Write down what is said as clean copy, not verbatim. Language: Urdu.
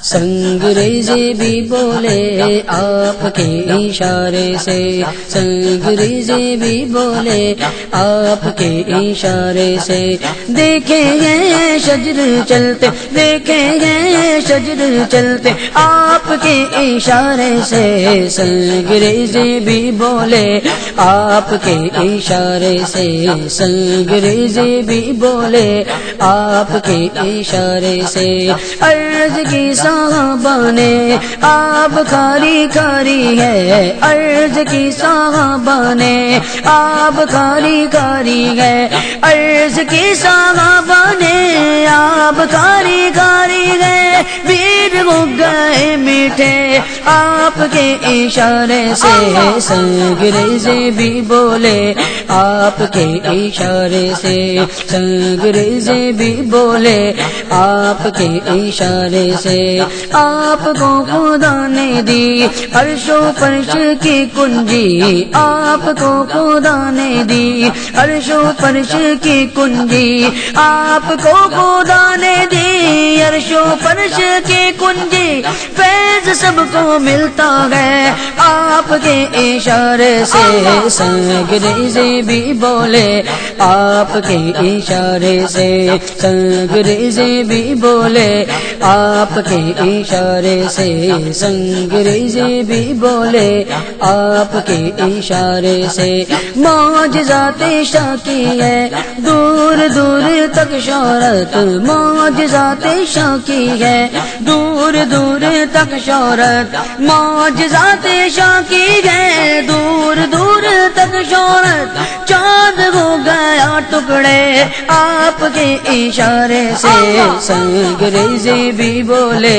سنگریزے بھی بولے آپ کے اشارے سے، سنگریزے بھی بولے آپ کے اشارے سے، دیکھیں گے شجر چلتے، دیکھیں گے شجر چلتے آپ کے اشارے سے، سنگریزے بھی بولے آپ کے اشارے سے، سنگریزے بھی بولے آپ کے اشارے سے، عرض کی صحابہ نے آب کھاری کھاری ہے، عرض کی صحابہ نے آب کھاری کھاری ہے، عرض کی صحابہ نے آب کھاری کھاری ہے، ویر ہو گئے میٹھے آپ کے اشارے سے، سنگریزے بھی بولے آپ کے اشارے سے، سنگریزے بھی بولے آپ کے اشارے سے، آپ کو خدا نے دی عرش و فرش کی کنجی، آپ کو خدا نے دی عرش و فرش کی کنجی، آپ کو خدا نے دی عرش و فرش کی کنجی، فیض سب کو ملتا ہے آپ کے اشارے سے، سنگریزے بھی بولے آپ کے اشارے سے، سنگریزے بھی بولے آپ کے اشارے سے، سنگریزے بھی بولے آپ کے اشارے سے، معجزات شاہ کی ہے دور دور تک شہرت، معجزات شاہ کی ہے دور دور تک شہرت، معجزات شاہ کی ہے دور دور تک شہرت، چاند ہو گیا ٹکڑے آپ کے اشارے سے، سنگریزے بھی بولے